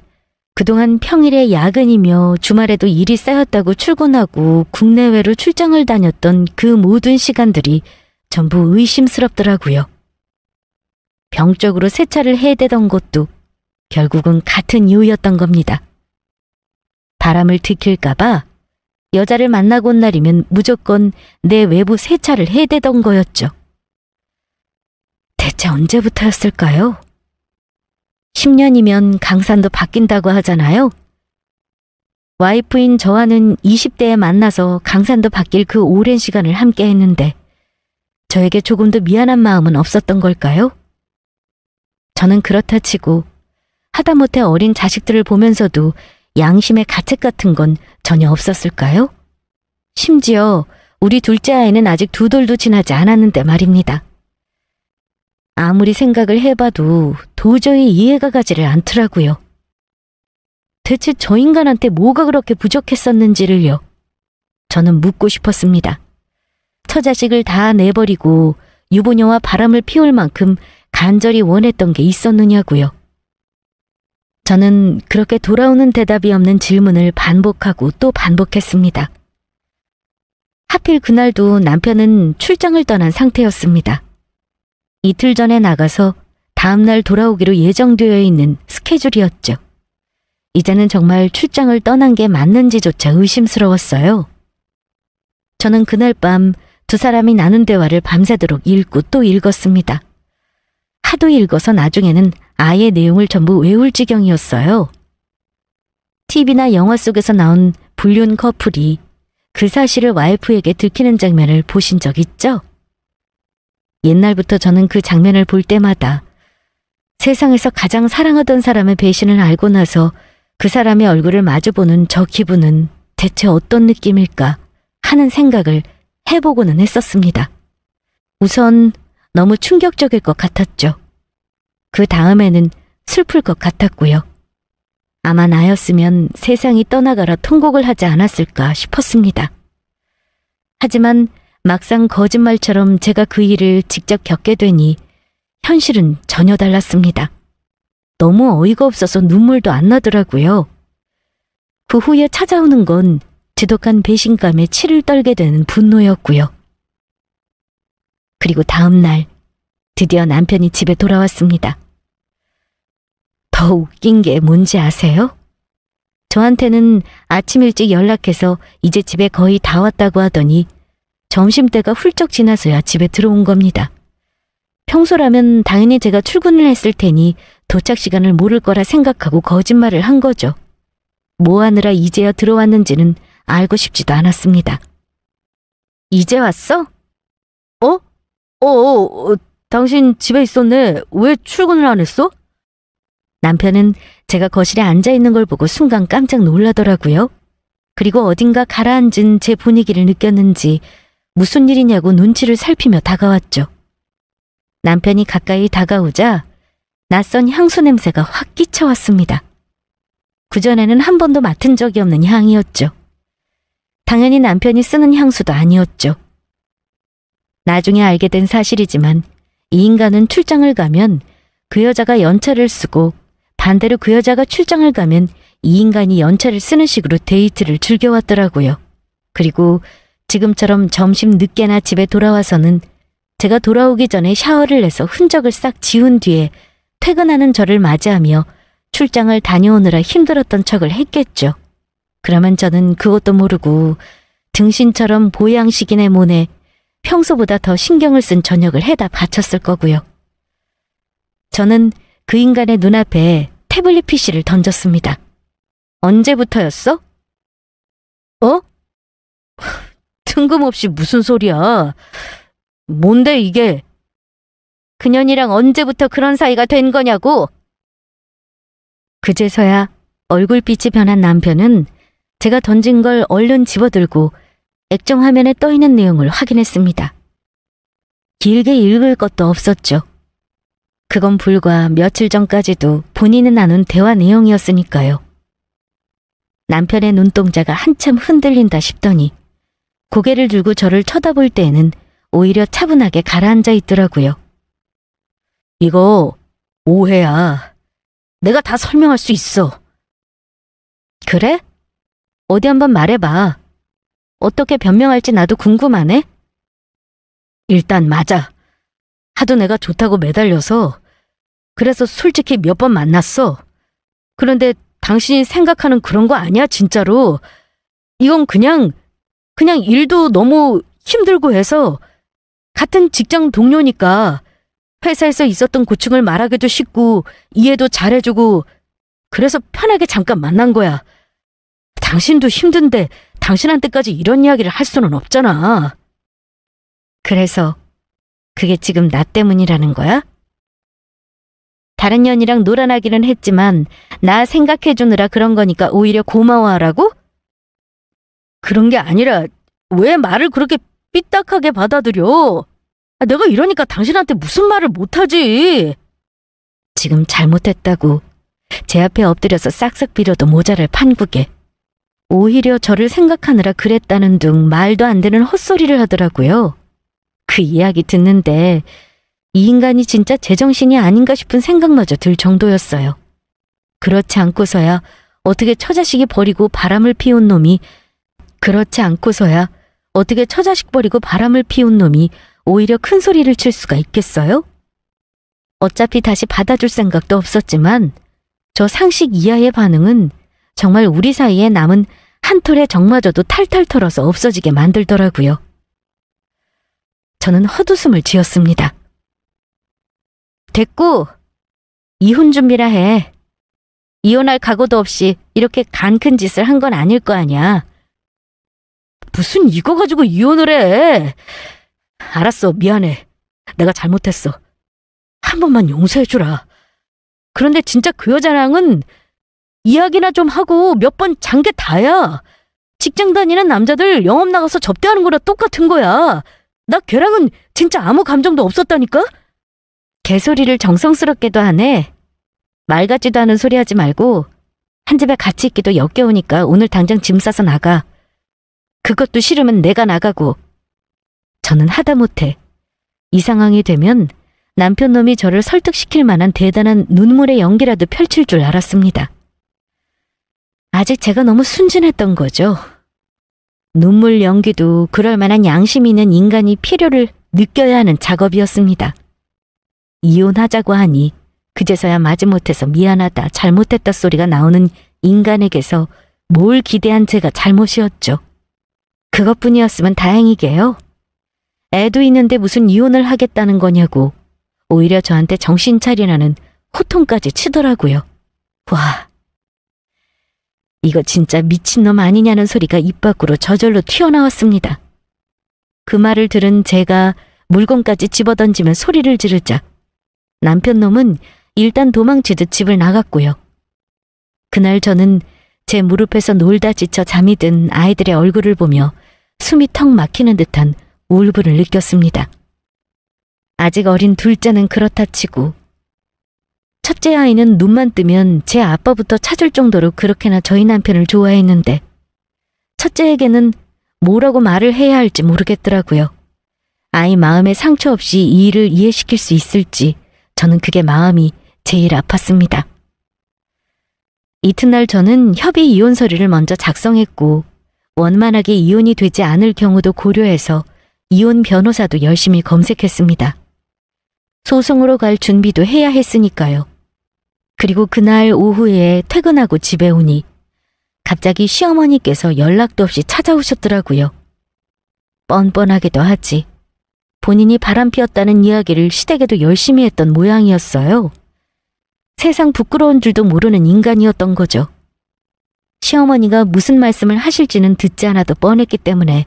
그동안 평일에 야근이며 주말에도 일이 쌓였다고 출근하고 국내외로 출장을 다녔던 그 모든 시간들이 전부 의심스럽더라고요. 병적으로 세차를 해대던 것도 결국은 같은 이유였던 겁니다. 바람을 들킬까봐 여자를 만나고 온 날이면 무조건 내 외부 세차를 해대던 거였죠. 대체 언제부터였을까요? 10년이면 강산도 바뀐다고 하잖아요. 와이프인 저와는 20대에 만나서 강산도 바뀔 그 오랜 시간을 함께 했는데 저에게 조금도 미안한 마음은 없었던 걸까요? 저는 그렇다 치고 하다못해 어린 자식들을 보면서도 양심의 가책 같은 건 전혀 없었을까요? 심지어 우리 둘째 아이는 아직 2돌도 지나지 않았는데 말입니다. 아무리 생각을 해봐도 도저히 이해가 가지를 않더라고요. 대체 저 인간한테 뭐가 그렇게 부족했었는지를요. 저는 묻고 싶었습니다. 처자식을 다 내버리고 유부녀와 바람을 피울 만큼 간절히 원했던 게 있었느냐고요. 저는 그렇게 돌아오는 대답이 없는 질문을 반복하고 또 반복했습니다. 하필 그날도 남편은 출장을 떠난 상태였습니다. 이틀 전에 나가서 다음날 돌아오기로 예정되어 있는 스케줄이었죠. 이제는 정말 출장을 떠난 게 맞는지조차 의심스러웠어요. 저는 그날 밤 두 사람이 나눈 대화를 밤새도록 읽고 또 읽었습니다. 하도 읽어서 나중에는 아예 내용을 전부 외울 지경이었어요. TV나 영화 속에서 나온 불륜 커플이 그 사실을 와이프에게 들키는 장면을 보신 적 있죠? 옛날부터 저는 그 장면을 볼 때마다 세상에서 가장 사랑하던 사람의 배신을 알고 나서 그 사람의 얼굴을 마주보는 저 기분은 대체 어떤 느낌일까 하는 생각을 해보고는 했었습니다. 우선 너무 충격적일 것 같았죠. 그 다음에는 슬플 것 같았고요. 아마 나였으면 세상이 떠나가라 통곡을 하지 않았을까 싶었습니다. 하지만 막상 거짓말처럼 제가 그 일을 직접 겪게 되니 현실은 전혀 달랐습니다. 너무 어이가 없어서 눈물도 안 나더라고요. 그 후에 찾아오는 건 지독한 배신감에 치를 떨게 되는 분노였고요. 그리고 다음 날 드디어 남편이 집에 돌아왔습니다. 더 웃긴 게 뭔지 아세요? 저한테는 아침 일찍 연락해서 이제 집에 거의 다 왔다고 하더니 점심때가 훌쩍 지나서야 집에 들어온 겁니다. 평소라면 당연히 제가 출근을 했을 테니 도착 시간을 모를 거라 생각하고 거짓말을 한 거죠. 뭐 하느라 이제야 들어왔는지는 알고 싶지도 않았습니다. 이제 왔어? 당신 집에 있었네. 왜 출근을 안 했어? 남편은 제가 거실에 앉아있는 걸 보고 순간 깜짝 놀라더라고요. 그리고 어딘가 가라앉은 제 분위기를 느꼈는지 무슨 일이냐고 눈치를 살피며 다가왔죠. 남편이 가까이 다가오자 낯선 향수 냄새가 확 끼쳐왔습니다. 그전에는 한 번도 맡은 적이 없는 향이었죠. 당연히 남편이 쓰는 향수도 아니었죠. 나중에 알게 된 사실이지만 이 인간은 출장을 가면 그 여자가 연차를 쓰고 반대로 그 여자가 출장을 가면 이 인간이 연차를 쓰는 식으로 데이트를 즐겨왔더라고요. 그리고 지금처럼 점심 늦게나 집에 돌아와서는 제가 돌아오기 전에 샤워를 해서 흔적을 싹 지운 뒤에 퇴근하는 저를 맞이하며 출장을 다녀오느라 힘들었던 척을 했겠죠. 그러면 저는 그것도 모르고 등신처럼 보양식인의 몸에 평소보다 더 신경을 쓴 저녁을 해다 바쳤을 거고요. 저는 그 인간의 눈앞에 태블릿 PC를 던졌습니다. 언제부터였어? 뜬금없이 무슨 소리야. 뭔데 이게? 그년이랑 언제부터 그런 사이가 된 거냐고? 그제서야 얼굴빛이 변한 남편은 제가 던진 걸 얼른 집어들고 액정 화면에 떠있는 내용을 확인했습니다. 길게 읽을 것도 없었죠. 그건 불과 며칠 전까지도 본인이 나눈 대화 내용이었으니까요. 남편의 눈동자가 한참 흔들린다 싶더니 고개를 들고 저를 쳐다볼 때에는 오히려 차분하게 가라앉아 있더라고요. 이거 오해야. 내가 다 설명할 수 있어. 그래? 어디 한번 말해봐. 어떻게 변명할지 나도 궁금하네. 일단 맞아. 하도 내가 좋다고 매달려서 그래서 솔직히 몇 번 만났어. 그런데 당신이 생각하는 그런 거 아니야 진짜로. 이건 그냥 일도 너무 힘들고 해서 같은 직장 동료니까 회사에서 있었던 고충을 말하기도 쉽고 이해도 잘해주고 그래서 편하게 잠깐 만난 거야. 당신도 힘든데 당신한테까지 이런 이야기를 할 수는 없잖아. 그래서 그게 지금 나 때문이라는 거야? 다른 년이랑 놀아나기는 했지만 나 생각해주느라 그런 거니까 오히려 고마워하라고? 그런 게 아니라 왜 말을 그렇게 삐딱하게 받아들여? 내가 이러니까 당신한테 무슨 말을 못하지. 지금 잘못했다고 제 앞에 엎드려서 싹싹 빌어도 모자랄 판국에 오히려 저를 생각하느라 그랬다는 둥 말도 안 되는 헛소리를 하더라고요. 그 이야기 듣는데 이 인간이 진짜 제정신이 아닌가 싶은 생각마저 들 정도였어요. 그렇지 않고서야 어떻게 처자식 버리고 바람을 피운 놈이 오히려 큰 소리를 칠 수가 있겠어요? 어차피 다시 받아줄 생각도 없었지만 저 상식 이하의 반응은 정말 우리 사이에 남은 한 톨의 정마저도 탈탈 털어서 없어지게 만들더라고요. 저는 헛웃음을 지었습니다. 됐고, 이혼 준비라 해. 이혼할 각오도 없이 이렇게 간 큰 짓을 한 건 아닐 거 아니야. 무슨 이거 가지고 이혼을 해. 알았어, 미안해. 내가 잘못했어. 한 번만 용서해주라. 그런데 진짜 그 여자랑은 이야기나 좀 하고 몇 번 잔 게 다야. 직장 다니는 남자들 영업 나가서 접대하는 거랑 똑같은 거야. 나 걔랑은 진짜 아무 감정도 없었다니까? 개소리를 정성스럽게도 하네. 말 같지도 않은 소리 하지 말고 한 집에 같이 있기도 역겨우니까 오늘 당장 짐 싸서 나가. 그것도 싫으면 내가 나가고. 저는 하다못해 이 상황이 되면 남편 놈이 저를 설득시킬 만한 대단한 눈물의 연기라도 펼칠 줄 알았습니다. 아직 제가 너무 순진했던 거죠. 눈물 연기도 그럴 만한 양심 있는 인간이 필요를 느껴야 하는 작업이었습니다. 이혼하자고 하니 그제서야 마지못해서 미안하다, 잘못했다 소리가 나오는 인간에게서 뭘 기대한 제가 잘못이었죠. 그것뿐이었으면 다행이게요. 애도 있는데 무슨 이혼을 하겠다는 거냐고 오히려 저한테 정신 차리라는 호통까지 치더라고요. 와, 이거 진짜 미친놈 아니냐는 소리가 입 밖으로 저절로 튀어나왔습니다. 그 말을 들은 제가 물건까지 집어던지며 소리를 지르자 남편 놈은 일단 도망치듯 집을 나갔고요. 그날 저는 제 무릎에서 놀다 지쳐 잠이 든 아이들의 얼굴을 보며 숨이 턱 막히는 듯한 울분을 느꼈습니다. 아직 어린 둘째는 그렇다 치고 첫째 아이는 눈만 뜨면 제 아빠부터 찾을 정도로 그렇게나 저희 남편을 좋아했는데 첫째에게는 뭐라고 말을 해야 할지 모르겠더라고요. 아이 마음에 상처 없이 이 일을 이해시킬 수 있을지 저는 그게 마음이 제일 아팠습니다. 이튿날 저는 협의 이혼 서류를 먼저 작성했고 원만하게 이혼이 되지 않을 경우도 고려해서 이혼 변호사도 열심히 검색했습니다. 소송으로 갈 준비도 해야 했으니까요. 그리고 그날 오후에 퇴근하고 집에 오니 갑자기 시어머니께서 연락도 없이 찾아오셨더라고요. 뻔뻔하게도 하지. 본인이 바람피웠다는 이야기를 시댁에도 열심히 했던 모양이었어요. 세상 부끄러운 줄도 모르는 인간이었던 거죠. 시어머니가 무슨 말씀을 하실지는 듣지 않아도 뻔했기 때문에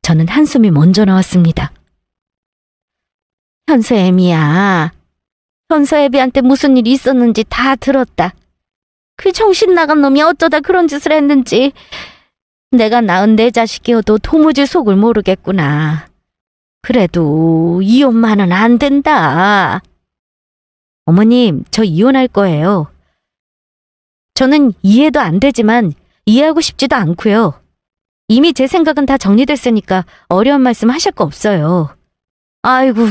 저는 한숨이 먼저 나왔습니다. 현서애미야. 현서애비한테 무슨 일이 있었는지 다 들었다. 그 정신 나간 놈이 어쩌다 그런 짓을 했는지 내가 낳은 내 자식이어도 도무지 속을 모르겠구나. 그래도 이혼만은 안 된다. 어머님, 저 이혼할 거예요. 저는 이해도 안 되지만 이해하고 싶지도 않고요. 이미 제 생각은 다 정리됐으니까 어려운 말씀 하실 거 없어요. 아이고,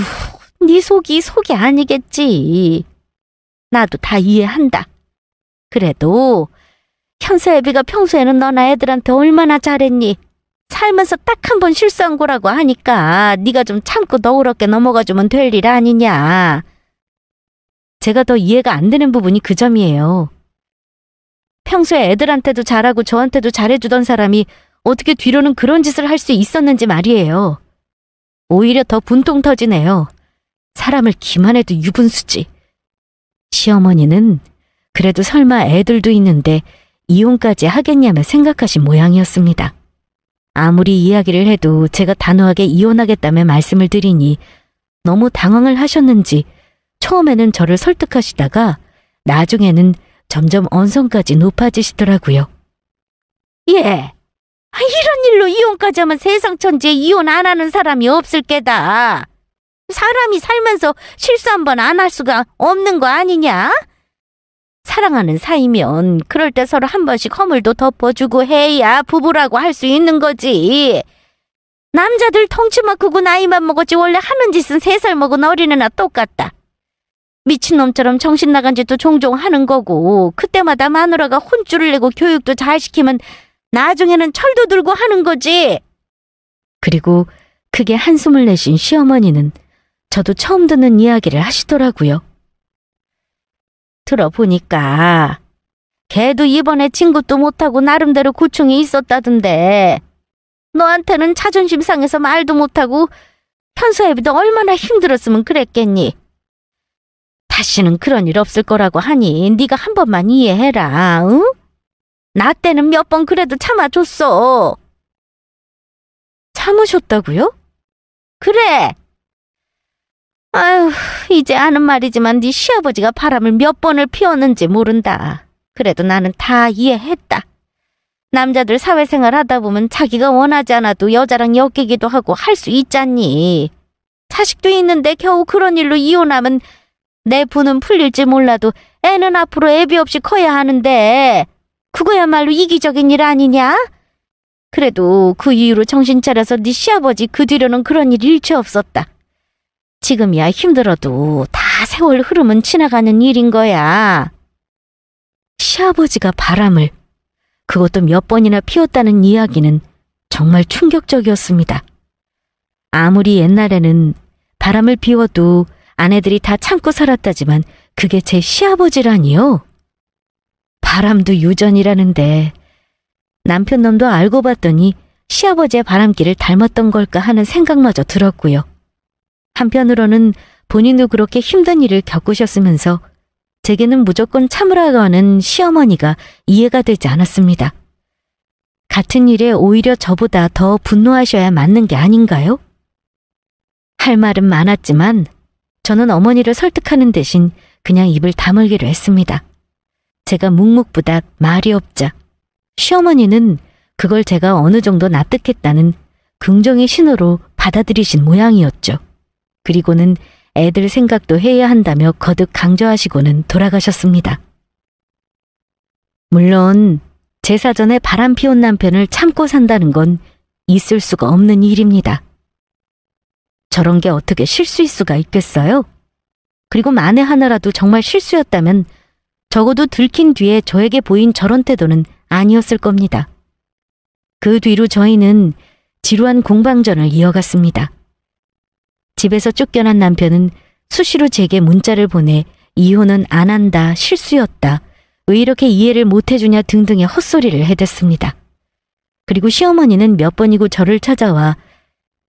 네 속이 아니겠지. 나도 다 이해한다. 그래도 현서애비가 평소에는 너나 애들한테 얼마나 잘했니? 살면서 딱 한 번 실수한 거라고 하니까 네가 좀 참고 너그럽게 넘어가주면 될 일 아니냐. 제가 더 이해가 안 되는 부분이 그 점이에요. 평소에 애들한테도 잘하고 저한테도 잘해주던 사람이 어떻게 뒤로는 그런 짓을 할 수 있었는지 말이에요. 오히려 더 분통 터지네요. 사람을 기만해도 유분수지. 시어머니는 그래도 설마 애들도 있는데 이혼까지 하겠냐며 생각하신 모양이었습니다. 아무리 이야기를 해도 제가 단호하게 이혼하겠다며 말씀을 드리니 너무 당황을 하셨는지 처음에는 저를 설득하시다가 나중에는 점점 언성까지 높아지시더라고요. 예, 이런 일로 이혼까지 하면 세상 천지에 이혼 안 하는 사람이 없을 게다. 사람이 살면서 실수 한 번 안 할 수가 없는 거 아니냐? 사랑하는 사이면 그럴 때 서로 한 번씩 허물도 덮어주고 해야 부부라고 할 수 있는 거지. 남자들 덩치만 크고 나이만 먹었지 원래 하는 짓은 3살 먹은 어린애나 똑같다. 미친놈처럼 정신 나간 짓도 종종 하는 거고 그때마다 마누라가 혼쭐을 내고 교육도 잘 시키면 나중에는 철도 들고 하는 거지. 그리고 크게 한숨을 내신 시어머니는 저도 처음 듣는 이야기를 하시더라고요. 들어보니까 걔도 이번에 진급도 못하고 나름대로 고충이 있었다던데 너한테는 자존심 상해서 말도 못하고 현서애비도 얼마나 힘들었으면 그랬겠니. 다시는 그런 일 없을 거라고 하니 네가 한 번만 이해해라. 응? 나 때는 몇 번 그래도 참아줬어. 참으셨다고요? 그래. 아휴, 이제 아는 말이지만 네 시아버지가 바람을 몇 번을 피웠는지 모른다. 그래도 나는 다 이해했다. 남자들 사회생활 하다 보면 자기가 원하지 않아도 여자랑 엮이기도 하고 할 수 있잖니. 자식도 있는데 겨우 그런 일로 이혼하면 내 분은 풀릴지 몰라도 애는 앞으로 애비 없이 커야 하는데 그거야말로 이기적인 일 아니냐? 그래도 그 이후로 정신 차려서 네 시아버지 그 뒤로는 그런 일 일체 없었다. 지금이야 힘들어도 다 세월 흐름은 지나가는 일인 거야. 시아버지가 바람을, 그것도 몇 번이나 피웠다는 이야기는 정말 충격적이었습니다. 아무리 옛날에는 바람을 피워도 아내들이 다 참고 살았다지만 그게 제 시아버지라니요. 바람도 유전이라는데 남편 놈도 알고 봤더니 시아버지의 바람기를 닮았던 걸까 하는 생각마저 들었고요. 한편으로는 본인도 그렇게 힘든 일을 겪으셨으면서 제게는 무조건 참으라고 하는 시어머니가 이해가 되지 않았습니다. 같은 일에 오히려 저보다 더 분노하셔야 맞는 게 아닌가요? 할 말은 많았지만 저는 어머니를 설득하는 대신 그냥 입을 다물기로 했습니다. 제가 묵묵부답 말이 없자 시어머니는 그걸 제가 어느 정도 납득했다는 긍정의 신호로 받아들이신 모양이었죠. 그리고는 애들 생각도 해야 한다며 거듭 강조하시고는 돌아가셨습니다. 물론 제 사전에 바람 피운 남편을 참고 산다는 건 있을 수가 없는 일입니다. 저런 게 어떻게 실수일 수가 있겠어요? 그리고 만에 하나라도 정말 실수였다면 적어도 들킨 뒤에 저에게 보인 저런 태도는 아니었을 겁니다. 그 뒤로 저희는 지루한 공방전을 이어갔습니다. 집에서 쫓겨난 남편은 수시로 제게 문자를 보내 이혼은 안 한다, 실수였다, 왜 이렇게 이해를 못 해주냐 등등의 헛소리를 해댔습니다. 그리고 시어머니는 몇 번이고 저를 찾아와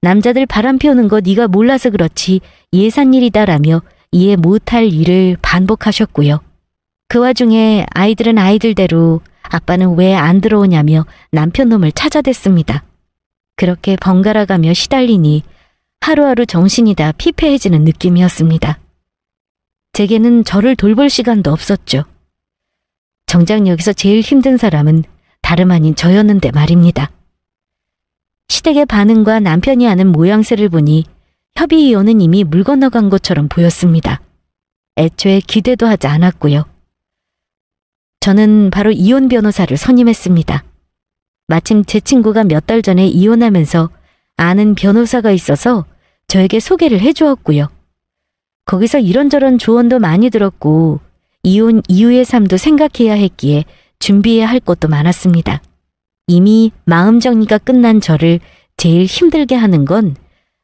남자들 바람 피우는 거 네가 몰라서 그렇지 예산일이다라며 이해 못할 일을 반복하셨고요. 그 와중에 아이들은 아이들대로 아빠는 왜 안 들어오냐며 남편 놈을 찾아댔습니다. 그렇게 번갈아가며 시달리니 하루하루 정신이 다 피폐해지는 느낌이었습니다. 제게는 저를 돌볼 시간도 없었죠. 정작 여기서 제일 힘든 사람은 다름 아닌 저였는데 말입니다. 시댁의 반응과 남편이 하는 모양새를 보니 협의 이혼은 이미 물 건너간 것처럼 보였습니다. 애초에 기대도 하지 않았고요. 저는 바로 이혼 변호사를 선임했습니다. 마침 제 친구가 몇 달 전에 이혼하면서 아는 변호사가 있어서 저에게 소개를 해주었고요. 거기서 이런저런 조언도 많이 들었고 이혼 이후의 삶도 생각해야 했기에 준비해야 할 것도 많았습니다. 이미 마음 정리가 끝난 저를 제일 힘들게 하는 건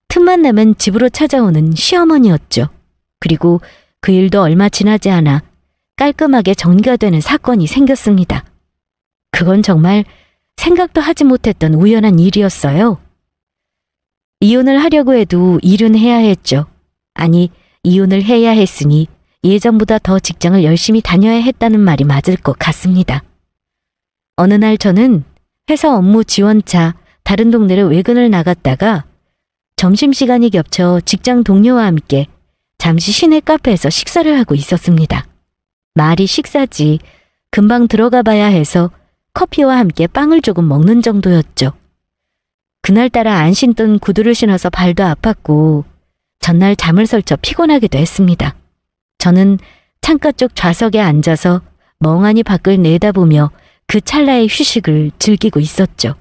틈만 나면 집으로 찾아오는 시어머니였죠. 그리고 그 일도 얼마 지나지 않아 깔끔하게 정리가 되는 사건이 생겼습니다. 그건 정말 생각도 하지 못했던 우연한 일이었어요. 이혼을 하려고 해도 일은 해야 했죠. 아니, 이혼을 해야 했으니 예전보다 더 직장을 열심히 다녀야 했다는 말이 맞을 것 같습니다. 어느 날 저는 회사 업무 지원차 다른 동네로 외근을 나갔다가 점심시간이 겹쳐 직장 동료와 함께 잠시 시내 카페에서 식사를 하고 있었습니다. 말이 식사지 금방 들어가 봐야 해서 커피와 함께 빵을 조금 먹는 정도였죠. 그날따라 안 신던 구두를 신어서 발도 아팠고 전날 잠을 설쳐 피곤하기도 했습니다. 저는 창가 쪽 좌석에 앉아서 멍하니 밖을 내다보며 그 찰나의 휴식을 즐기고 있었죠.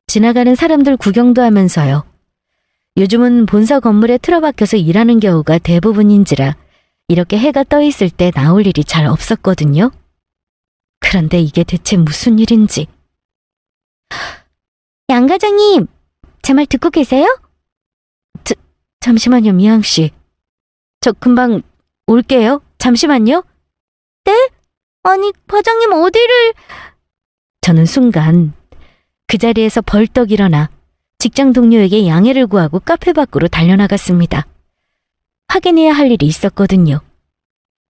지나가는 사람들 구경도 하면서요. 요즘은 본사 건물에 틀어박혀서 일하는 경우가 대부분인지라 이렇게 해가 떠 있을 때 나올 일이 잘 없었거든요. 그런데 이게 대체 무슨 일인지. 양 과장님, 제 말 듣고 계세요? 잠시만요, 미양씨. 저 금방 올게요. 잠시만요. 네? 아니, 과장님 어디를... 저는 순간 그 자리에서 벌떡 일어나 직장 동료에게 양해를 구하고 카페 밖으로 달려나갔습니다. 확인해야 할 일이 있었거든요.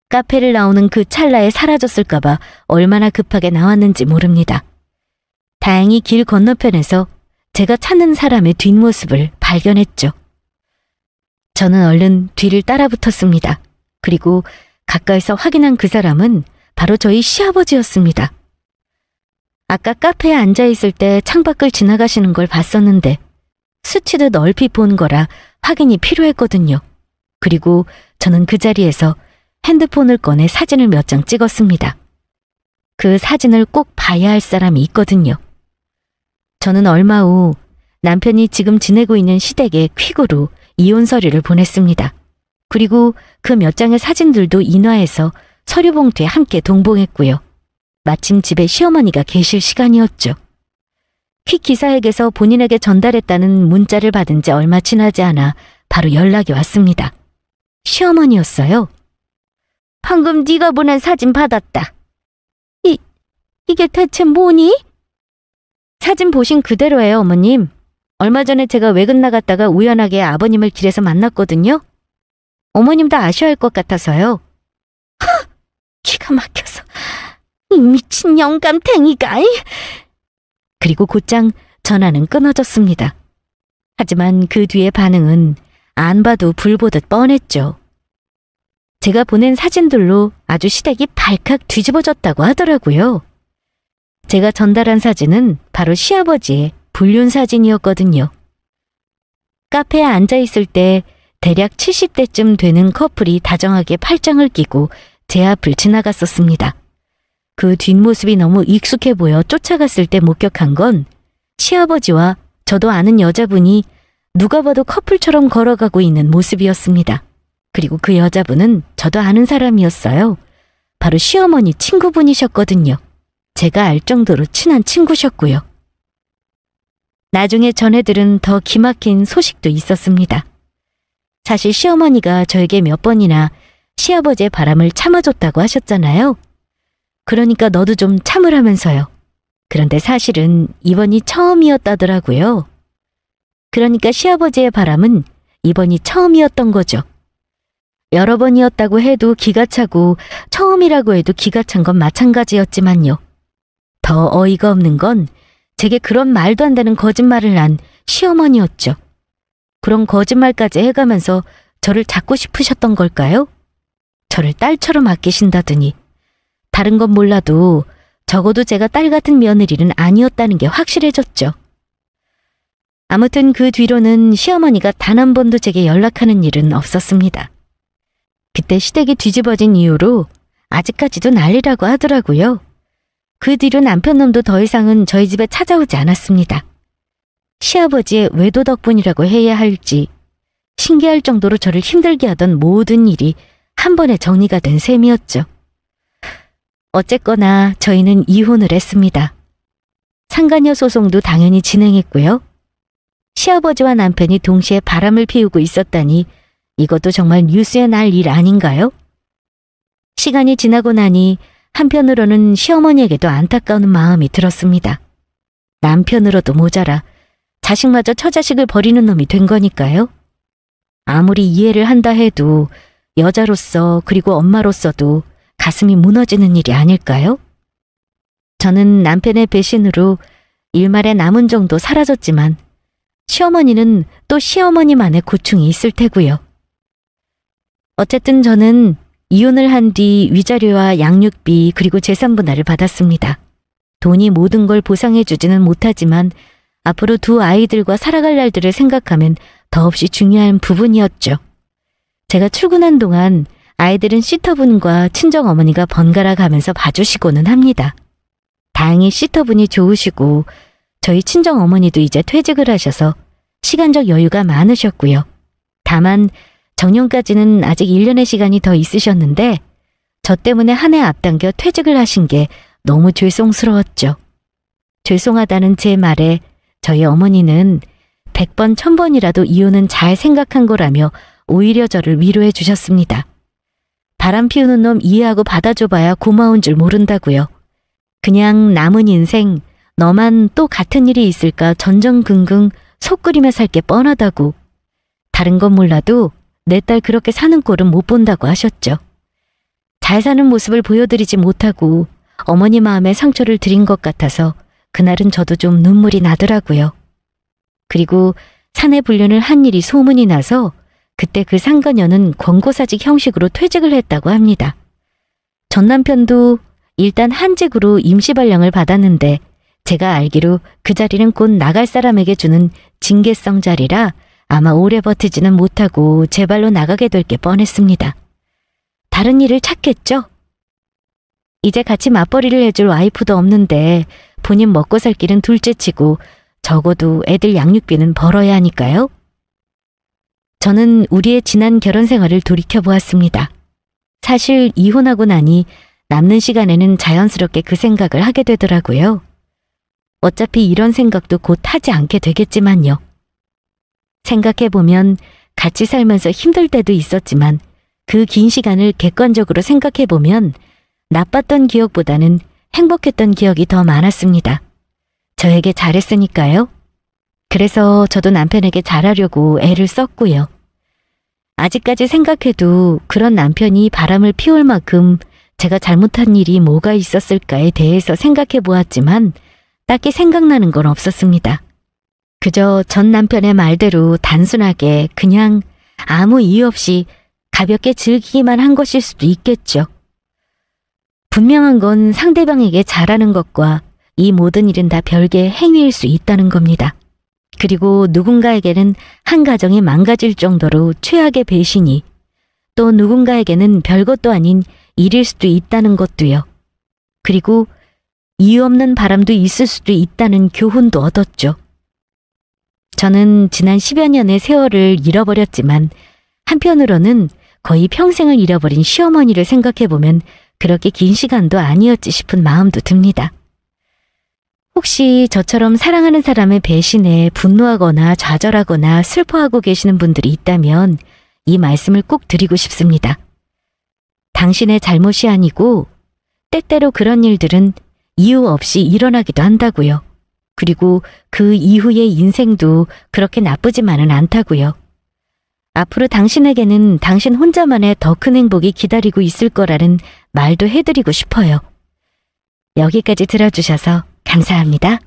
카페를 나오는 그 찰나에 사라졌을까봐 얼마나 급하게 나왔는지 모릅니다. 다행히 길 건너편에서 제가 찾는 사람의 뒷모습을 발견했죠. 저는 얼른 뒤를 따라붙었습니다. 그리고 가까이서 확인한 그 사람은 바로 저희 시아버지였습니다. 아까 카페에 앉아있을 때 창밖을 지나가시는 걸 봤었는데 스치듯 얼핏 본 거라 확인이 필요했거든요. 그리고 저는 그 자리에서 핸드폰을 꺼내 사진을 몇 장 찍었습니다. 그 사진을 꼭 봐야 할 사람이 있거든요. 저는 얼마 후 남편이 지금 지내고 있는 시댁에 퀵으로 이혼 서류를 보냈습니다. 그리고 그 몇 장의 사진들도 인화해서 서류 봉투에 함께 동봉했고요. 마침 집에 시어머니가 계실 시간이었죠. 퀵 기사에게서 본인에게 전달했다는 문자를 받은 지 얼마 지나지 않아 바로 연락이 왔습니다. 시어머니였어요. 방금 네가 보낸 사진 받았다. 이게 대체 뭐니? 사진 보신 그대로예요, 어머님. 얼마 전에 제가 외근 나갔다가 우연하게 아버님을 길에서 만났거든요. 어머님도 아셔야 할 것 같아서요. 기가 막혀서 이 미친 영감탱이가. 그리고 곧장 전화는 끊어졌습니다. 하지만 그 뒤의 반응은 안 봐도 불 보듯 뻔했죠. 제가 보낸 사진들로 아주 시댁이 발칵 뒤집어졌다고 하더라고요. 제가 전달한 사진은 바로 시아버지의 불륜 사진이었거든요. 카페에 앉아있을 때 대략 70대쯤 되는 커플이 다정하게 팔짱을 끼고 제 앞을 지나갔었습니다. 그 뒷모습이 너무 익숙해 보여 쫓아갔을 때 목격한 건 시아버지와 저도 아는 여자분이 누가 봐도 커플처럼 걸어가고 있는 모습이었습니다. 그리고 그 여자분은 저도 아는 사람이었어요. 바로 시어머니 친구분이셨거든요. 제가 알 정도로 친한 친구셨고요. 나중에 전해들은 더 기막힌 소식도 있었습니다. 사실 시어머니가 저에게 몇 번이나 시아버지의 바람을 참아줬다고 하셨잖아요. 그러니까 너도 좀 참으라면서요. 그런데 사실은 이번이 처음이었다더라고요. 그러니까 시아버지의 바람은 이번이 처음이었던 거죠. 여러 번이었다고 해도 기가 차고 처음이라고 해도 기가 찬 건 마찬가지였지만요. 더 어이가 없는 건 제게 그런 말도 안 되는 거짓말을 한 시어머니였죠. 그런 거짓말까지 해가면서 저를 잡고 싶으셨던 걸까요? 저를 딸처럼 아끼신다더니 다른 건 몰라도 적어도 제가 딸 같은 며느리는 아니었다는 게 확실해졌죠. 아무튼 그 뒤로는 시어머니가 단 한 번도 제게 연락하는 일은 없었습니다. 그때 시댁이 뒤집어진 이후로 아직까지도 난리라고 하더라고요. 그 뒤로 남편놈도 더 이상은 저희 집에 찾아오지 않았습니다. 시아버지의 외도 덕분이라고 해야 할지 신기할 정도로 저를 힘들게 하던 모든 일이 한 번에 정리가 된 셈이었죠. 어쨌거나 저희는 이혼을 했습니다. 상간녀 소송도 당연히 진행했고요. 시아버지와 남편이 동시에 바람을 피우고 있었다니 이것도 정말 뉴스에 날 일 아닌가요? 시간이 지나고 나니 한편으로는 시어머니에게도 안타까운 마음이 들었습니다. 남편으로도 모자라 자식마저 처자식을 버리는 놈이 된 거니까요. 아무리 이해를 한다 해도 여자로서 그리고 엄마로서도 가슴이 무너지는 일이 아닐까요? 저는 남편의 배신으로 일말의 남은 정도 사라졌지만 시어머니는 또 시어머니만의 고충이 있을 테고요. 어쨌든 저는 이혼을 한 뒤 위자료와 양육비 그리고 재산분할을 받았습니다. 돈이 모든 걸 보상해주지는 못하지만 앞으로 두 아이들과 살아갈 날들을 생각하면 더없이 중요한 부분이었죠. 제가 출근한 동안 아이들은 시터분과 친정어머니가 번갈아 가면서 봐주시고는 합니다. 다행히 시터분이 좋으시고 저희 친정어머니도 이제 퇴직을 하셔서 시간적 여유가 많으셨고요. 다만 정년까지는 아직 1년의 시간이 더 있으셨는데 저 때문에 한 해 앞당겨 퇴직을 하신 게 너무 죄송스러웠죠. 죄송하다는 제 말에 저희 어머니는 100번 1000번이라도 이혼은 잘 생각한 거라며 오히려 저를 위로해 주셨습니다. 바람 피우는 놈 이해하고 받아줘봐야 고마운 줄 모른다고요. 그냥 남은 인생 너만 또 같은 일이 있을까 전전긍긍 속 끓이며 살 게 뻔하다고. 다른 건 몰라도 내 딸 그렇게 사는 꼴은 못 본다고 하셨죠. 잘 사는 모습을 보여드리지 못하고 어머니 마음에 상처를 드린 것 같아서 그날은 저도 좀 눈물이 나더라고요. 그리고 사내 불륜을 한 일이 소문이 나서 그때 그 상간녀는 권고사직 형식으로 퇴직을 했다고 합니다. 전 남편도 일단 한직으로 임시발령을 받았는데 제가 알기로 그 자리는 곧 나갈 사람에게 주는 징계성 자리라 아마 오래 버티지는 못하고 제 발로 나가게 될 게 뻔했습니다. 다른 일을 찾겠죠? 이제 같이 맞벌이를 해줄 와이프도 없는데 본인 먹고 살 길은 둘째치고 적어도 애들 양육비는 벌어야 하니까요. 저는 우리의 지난 결혼 생활을 돌이켜보았습니다. 사실 이혼하고 나니 남는 시간에는 자연스럽게 그 생각을 하게 되더라고요. 어차피 이런 생각도 곧 하지 않게 되겠지만요. 생각해보면 같이 살면서 힘들 때도 있었지만 그 긴 시간을 객관적으로 생각해보면 나빴던 기억보다는 행복했던 기억이 더 많았습니다. 저에게 잘했으니까요. 그래서 저도 남편에게 잘하려고 애를 썼고요. 아직까지 생각해도 그런 남편이 바람을 피울 만큼 제가 잘못한 일이 뭐가 있었을까에 대해서 생각해 보았지만 딱히 생각나는 건 없었습니다. 그저 전 남편의 말대로 단순하게 그냥 아무 이유 없이 가볍게 즐기기만 한 것일 수도 있겠죠. 분명한 건 상대방에게 잘하는 것과 이 모든 일은 다 별개의 행위일 수 있다는 겁니다. 그리고 누군가에게는 한 가정이 망가질 정도로 최악의 배신이, 또 누군가에게는 별것도 아닌 일일 수도 있다는 것도요. 그리고 이유 없는 바람도 있을 수도 있다는 교훈도 얻었죠. 저는 지난 10여 년의 세월을 잃어버렸지만 한편으로는 거의 평생을 잃어버린 시어머니를 생각해보면 그렇게 긴 시간도 아니었지 싶은 마음도 듭니다. 혹시 저처럼 사랑하는 사람의 배신에 분노하거나 좌절하거나 슬퍼하고 계시는 분들이 있다면 이 말씀을 꼭 드리고 싶습니다. 당신의 잘못이 아니고 때때로 그런 일들은 이유 없이 일어나기도 한다고요. 그리고 그 이후의 인생도 그렇게 나쁘지만은 않다고요. 앞으로 당신에게는 당신 혼자만의 더 큰 행복이 기다리고 있을 거라는 말도 해드리고 싶어요. 여기까지 들어주셔서 감사합니다.